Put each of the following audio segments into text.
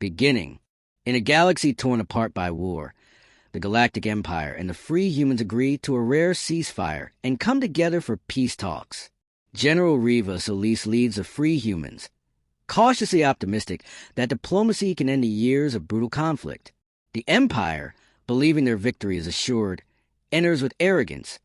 beginning. In a galaxy torn apart by war, the Galactic Empire and the free humans agree to a rare ceasefire and come together for peace talks. General Reva Solis leads the free humans, cautiously optimistic that diplomacy can end the years of brutal conflict. The Empire, believing their victory is assured, enters with arrogance,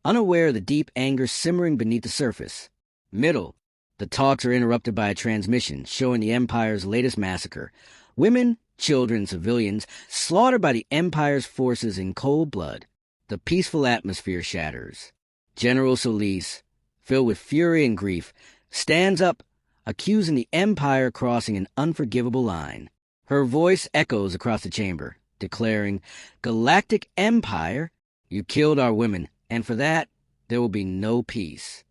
unaware of the deep anger simmering beneath the surface. Middle. The talks are interrupted by a transmission showing the Empire's latest massacre. Women, children, and civilians slaughtered by the Empire's forces in cold blood. The peaceful atmosphere shatters. General Solis, filled with fury and grief, stands up, accusing the Empire of crossing an unforgivable line. Her voice echoes across the chamber, declaring, "Galactic Empire, you killed our women, and for that, there will be no peace."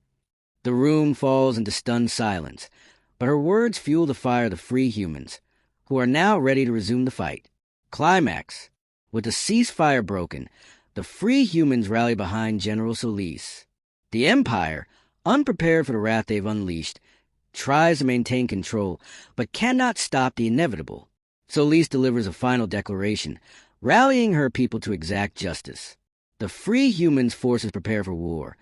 The room falls into stunned silence, but her words fuel the fire of the free humans, who are now ready to resume the fight. Climax. With the ceasefire broken, the free humans rally behind General Solis. The Empire, unprepared for the wrath they've unleashed, tries to maintain control, but cannot stop the inevitable. Solis delivers a final declaration, rallying her people to exact justice. The free humans' forces prepare for war,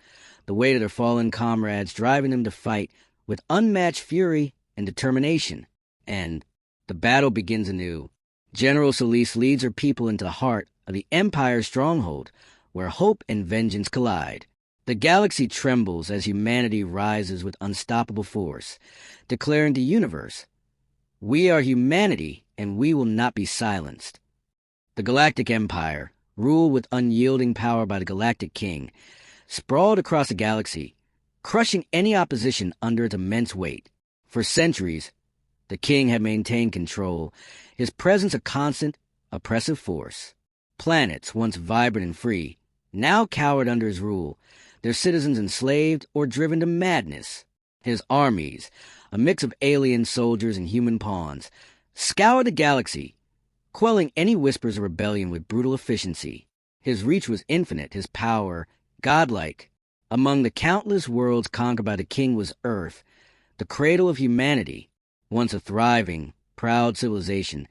the weight of their fallen comrades driving them to fight with unmatched fury and determination. And the battle begins anew. General Solis leads her people into the heart of the Empire's stronghold, where hope and vengeance collide. The galaxy trembles as humanity rises with unstoppable force, declaring to the universe, "We are humanity, and we will not be silenced." The Galactic Empire, ruled with unyielding power by the Galactic King, sprawled across the galaxy, crushing any opposition under its immense weight. For centuries, the king had maintained control, his presence a constant, oppressive force. Planets, once vibrant and free, now cowered under his rule, their citizens enslaved or driven to madness. His armies, a mix of alien soldiers and human pawns, scoured the galaxy, quelling any whispers of rebellion with brutal efficiency. His reach was infinite, his power godlike. Among the countless worlds conquered by the king was Earth, the cradle of humanity. Once a thriving, proud civilization,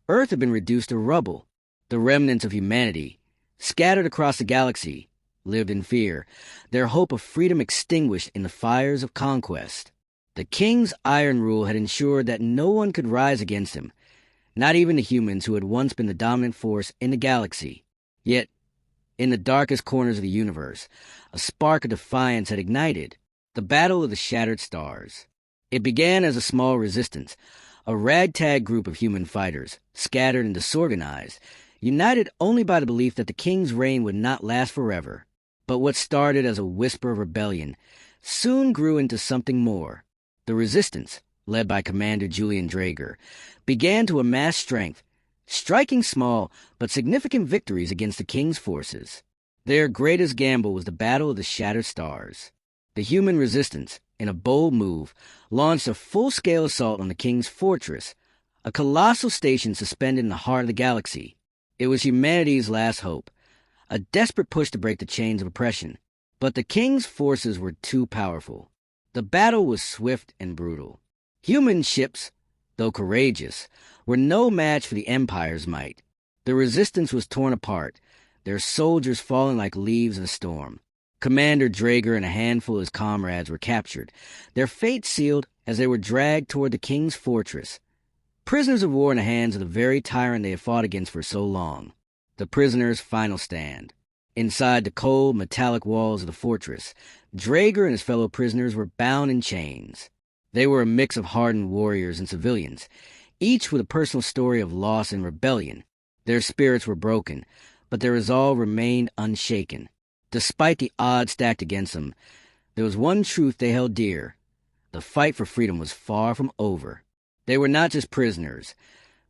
Earth had been reduced to rubble. The remnants of humanity, scattered across the galaxy, lived in fear, their hope of freedom extinguished in the fires of conquest. The king's iron rule had ensured that no one could rise against him, not even the humans who had once been the dominant force in the galaxy. Yet, in the darkest corners of the universe, a spark of defiance had ignited, the Battle of the Shattered Stars. It began as a small resistance, a ragtag group of human fighters, scattered and disorganized, united only by the belief that the king's reign would not last forever. But what started as a whisper of rebellion soon grew into something more. The resistance, led by Commander Julian Draeger, began to amass strength, striking small but significant victories against the king's forces. Their greatest gamble was the Battle of the Shattered Stars. The human resistance, in a bold move, launched a full-scale assault on the king's fortress, a colossal station suspended in the heart of the galaxy. It was humanity's last hope, a desperate push to break the chains of oppression. But the king's forces were too powerful. The battle was swift and brutal. Human ships, though courageous, were no match for the Empire's might. The resistance was torn apart, their soldiers falling like leaves in a storm. Commander Draeger and a handful of his comrades were captured, their fate sealed as they were dragged toward the king's fortress, prisoners of war in the hands of the very tyrant they had fought against for so long. The prisoners' final stand. Inside the cold, metallic walls of the fortress, Draeger and his fellow prisoners were bound in chains. They were a mix of hardened warriors and civilians, each with a personal story of loss and rebellion. Their spirits were broken, but their resolve remained unshaken. Despite the odds stacked against them, there was one truth they held dear. The fight for freedom was far from over. They were not just prisoners.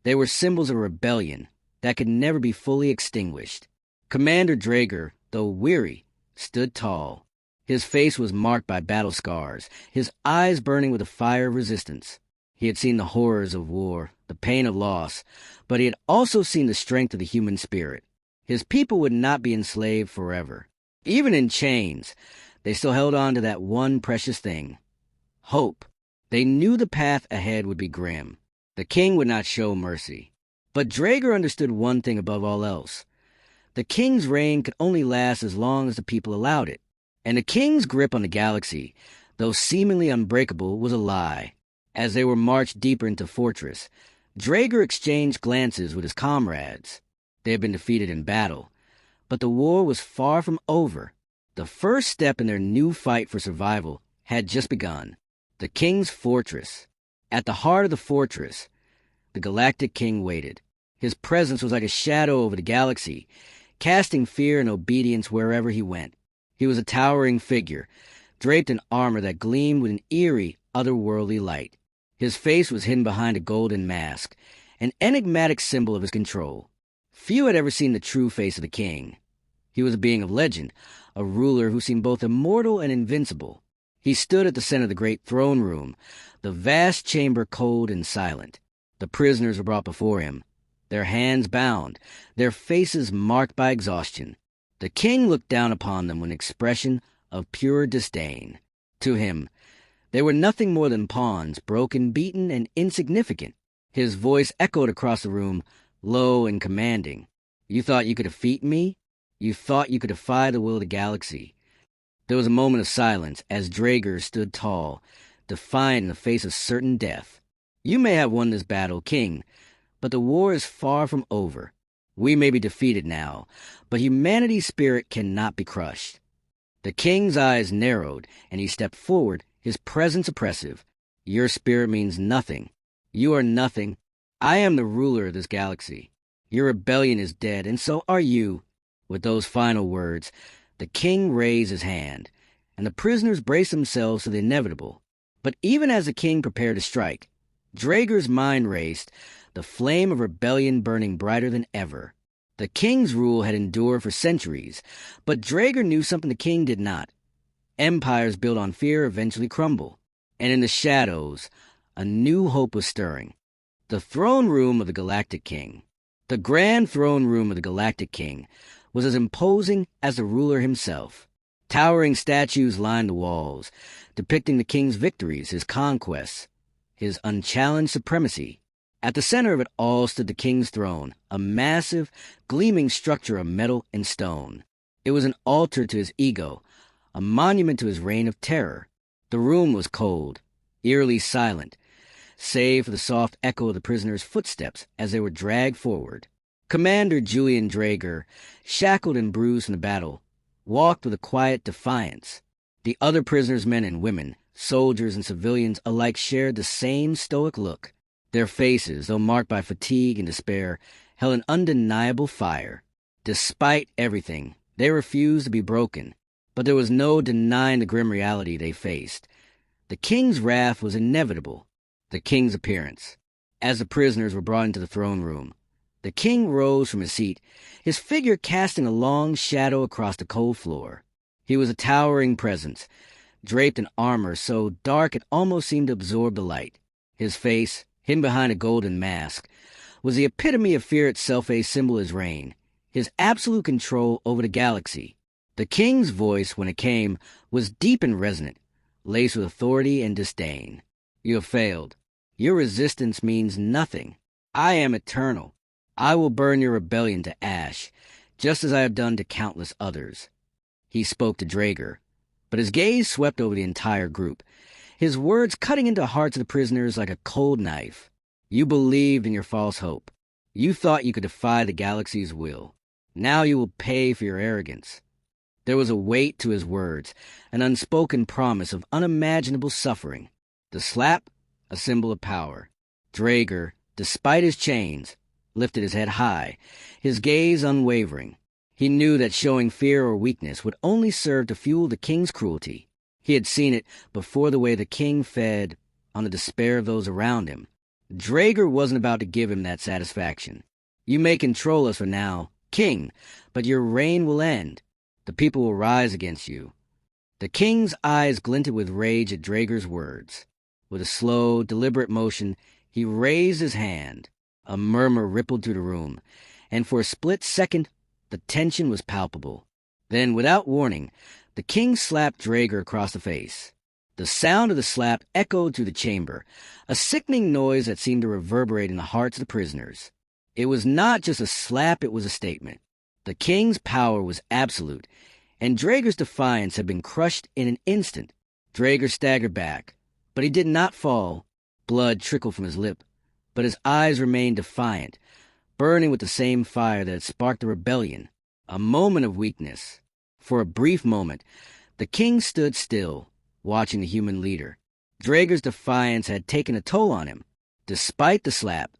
They were symbols of rebellion that could never be fully extinguished. Commander Draeger, though weary, stood tall. His face was marked by battle scars, his eyes burning with the fire of resistance. He had seen the horrors of war, the pain of loss, but he had also seen the strength of the human spirit. His people would not be enslaved forever. Even in chains, they still held on to that one precious thing: hope. They knew the path ahead would be grim, The king would not show mercy. But Draeger understood one thing above all else. The king's reign could only last as long as the people allowed it. And the king's grip on the galaxy, though seemingly unbreakable, was a lie. As they were marched deeper into fortress, Draeger exchanged glances with his comrades. They had been defeated in battle, but the war was far from over. The first step in their new fight for survival had just begun. The king's fortress. At the heart of the fortress, the Galactic King waited. His presence was like a shadow over the galaxy, casting fear and obedience wherever he went. He was a towering figure, draped in armor that gleamed with an eerie, otherworldly light. His face was hidden behind a golden mask, an enigmatic symbol of his control. Few had ever seen the true face of the king. He was a being of legend, a ruler who seemed both immortal and invincible. He stood at the center of the great throne room, the vast chamber cold and silent. The prisoners were brought before him, their hands bound, their faces marked by exhaustion. The king looked down upon them with an expression of pure disdain. To him, they were nothing more than pawns, broken, beaten, and insignificant. His voice echoed across the room, low and commanding. You thought you could defeat me? You thought you could defy the will of the galaxy? There was a moment of silence as Draeger stood tall, defiant in the face of certain death. You may have won this battle, king, but the war is far from over. We may be defeated now, but humanity's spirit cannot be crushed. The king's eyes narrowed, and he stepped forward, his presence oppressive. Your spirit means nothing. You are nothing. I am the ruler of this galaxy. Your rebellion is dead, and so are you. With those final words, the king raised his hand, and the prisoners braced themselves for the inevitable. But even as the king prepared to strike, Draeger's mind raced, the flame of rebellion burning brighter than ever. The king's rule had endured for centuries, but Draeger knew something the king did not. Empires built on fear eventually crumble, and in the shadows, a new hope was stirring. The throne room of the Galactic King. The grand throne room of the Galactic King was as imposing as the ruler himself. Towering statues lined the walls, depicting the king's victories, his conquests, his unchallenged supremacy. At the center of it all stood the king's throne, a massive, gleaming structure of metal and stone. It was an altar to his ego, a monument to his reign of terror. The room was cold, eerily silent, save for the soft echo of the prisoners' footsteps as they were dragged forward. Commander Julian Draeger, shackled and bruised from the battle, walked with a quiet defiance. The other prisoners, men and women, soldiers and civilians alike, shared the same stoic look. Their faces, though marked by fatigue and despair, held an undeniable fire. Despite everything, they refused to be broken, but there was no denying the grim reality they faced. The king's wrath was inevitable. The king's appearance. As the prisoners were brought into the throne room, the king rose from his seat, his figure casting a long shadow across the cold floor. He was a towering presence, draped in armor so dark it almost seemed to absorb the light. His face, hidden behind a golden mask, was the epitome of fear itself, a symbol of his reign, his absolute control over the galaxy. The king's voice, when it came, was deep and resonant, laced with authority and disdain. You have failed. Your resistance means nothing. I am eternal. I will burn your rebellion to ash, just as I have done to countless others. He spoke to Draeger, but his gaze swept over the entire group, his words cutting into the hearts of the prisoners like a cold knife. You believed in your false hope. You thought you could defy the galaxy's will. Now you will pay for your arrogance. There was a weight to his words, an unspoken promise of unimaginable suffering. The slap, a symbol of power. Draeger, despite his chains, lifted his head high, his gaze unwavering. He knew that showing fear or weakness would only serve to fuel the king's cruelty. He had seen it before, the way the king fed on the despair of those around him. Draeger wasn't about to give him that satisfaction. You may control us for now, king, but your reign will end. The people will rise against you. The king's eyes glinted with rage at Draeger's words. With a slow, deliberate motion, he raised his hand. A murmur rippled through the room, and for a split second, the tension was palpable. Then, without warning, the king slapped Draeger across the face. The sound of the slap echoed through the chamber, a sickening noise that seemed to reverberate in the hearts of the prisoners. It was not just a slap, it was a statement. The king's power was absolute, and Draeger's defiance had been crushed in an instant. Draeger staggered back, but he did not fall. Blood trickled from his lip, but his eyes remained defiant, burning with the same fire that had sparked the rebellion. A moment of weakness. For a brief moment, the king stood still, watching the human leader. Draeger's defiance had taken a toll on him. Despite the slap,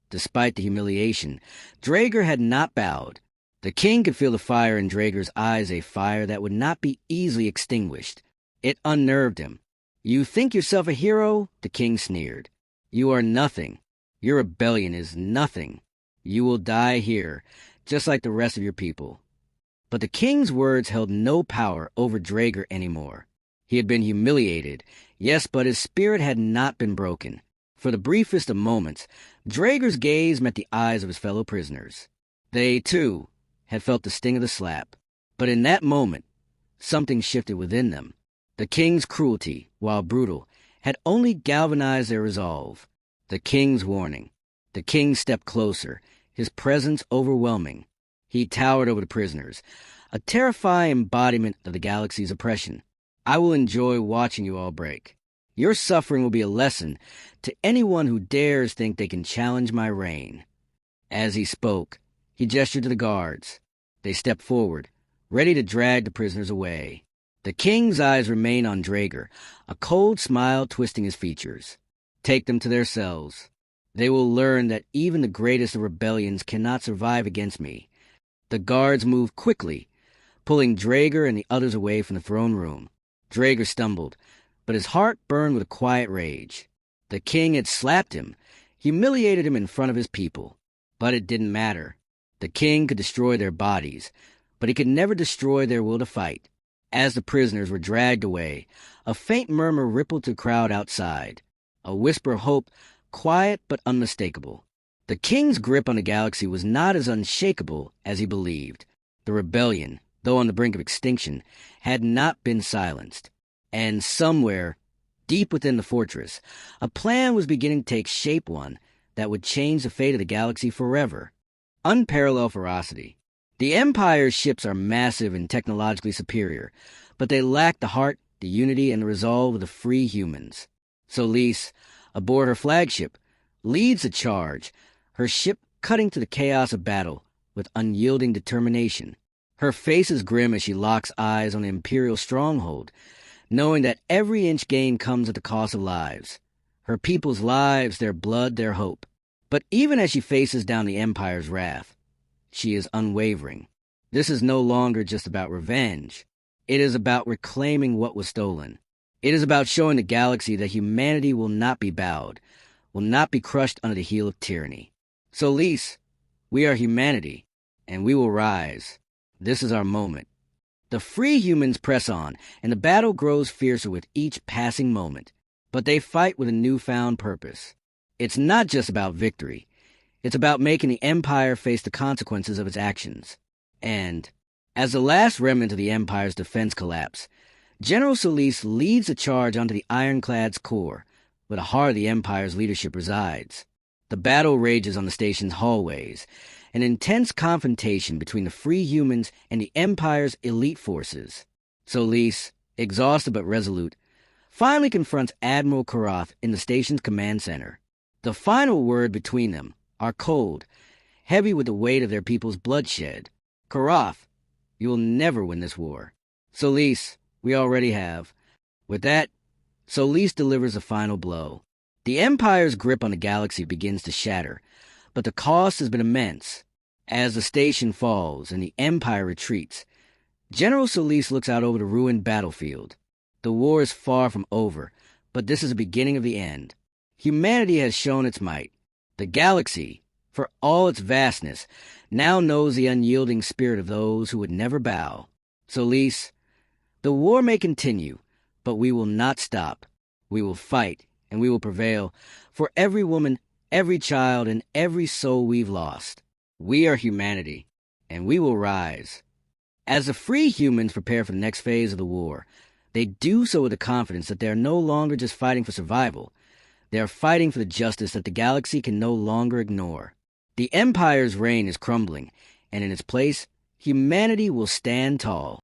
despite the humiliation, Draeger had not bowed. The king could feel the fire in Draeger's eyes, a fire that would not be easily extinguished. It unnerved him. "You think yourself a hero?" the king sneered. "You are nothing. Your rebellion is nothing. You will die here, just like the rest of your people." But the king's words held no power over Draeger anymore. He had been humiliated, yes, but his spirit had not been broken. For the briefest of moments, Draeger's gaze met the eyes of his fellow prisoners. They, too, had felt the sting of the slap. But in that moment, something shifted within them. The king's cruelty, while brutal, had only galvanized their resolve. The king's warning. The king stepped closer, his presence overwhelming. He towered over the prisoners, a terrifying embodiment of the galaxy's oppression. "I will enjoy watching you all break. Your suffering will be a lesson to anyone who dares think they can challenge my reign." As he spoke, he gestured to the guards. They stepped forward, ready to drag the prisoners away. The king's eyes remained on Draeger, a cold smile twisting his features. "Take them to their cells. They will learn that even the greatest of rebellions cannot survive against me." The guards moved quickly, pulling Draeger and the others away from the throne room. Draeger stumbled, but his heart burned with a quiet rage. The king had slapped him, humiliated him in front of his people. But it didn't matter. The king could destroy their bodies, but he could never destroy their will to fight. As the prisoners were dragged away, a faint murmur rippled through the crowd outside, a whisper of hope, quiet but unmistakable. The king's grip on the galaxy was not as unshakable as he believed. The rebellion, though on the brink of extinction, had not been silenced. And somewhere, deep within the fortress, a plan was beginning to take shape, one that would change the fate of the galaxy forever. Unparalleled ferocity. The Empire's ships are massive and technologically superior, but they lack the heart, the unity, and the resolve of the free humans. Solis, aboard her flagship, leads the charge, her ship cutting through the chaos of battle with unyielding determination. Her face is grim as she locks eyes on the Imperial stronghold, knowing that every inch gained comes at the cost of lives. Her people's lives, their blood, their hope. But even as she faces down the Empire's wrath, she is unwavering. This is no longer just about revenge. It is about reclaiming what was stolen. It is about showing the galaxy that humanity will not be bowed, will not be crushed under the heel of tyranny. Solis, we are humanity, and we will rise. This is our moment. The free humans press on, and the battle grows fiercer with each passing moment. But they fight with a newfound purpose. It's not just about victory. It's about making the Empire face the consequences of its actions. And, as the last remnant of the Empire's defense collapse, General Solis leads the charge onto the Ironclad's core, where the heart of the Empire's leadership resides. The battle rages on the station's hallways, an intense confrontation between the free humans and the Empire's elite forces. Solis, exhausted but resolute, finally confronts Admiral Karath in the station's command center. The final word between them are cold, heavy with the weight of their people's bloodshed. "Karath, you will never win this war." "Solis, we already have." With that, Solis delivers the final blow. The Empire's grip on the galaxy begins to shatter, but the cost has been immense. As the station falls and the Empire retreats, General Solis looks out over the ruined battlefield. The war is far from over, but this is the beginning of the end. Humanity has shown its might. The galaxy, for all its vastness, now knows the unyielding spirit of those who would never bow. Solis, the war may continue, but we will not stop. We will fight, and we will prevail for every woman, every child, and every soul we've lost. We are humanity, and we will rise. As the free humans prepare for the next phase of the war, They do so with the confidence that they are no longer just fighting for survival. They are fighting for the justice that the galaxy can no longer ignore. The Empire's reign is crumbling, and in its place, humanity will stand tall.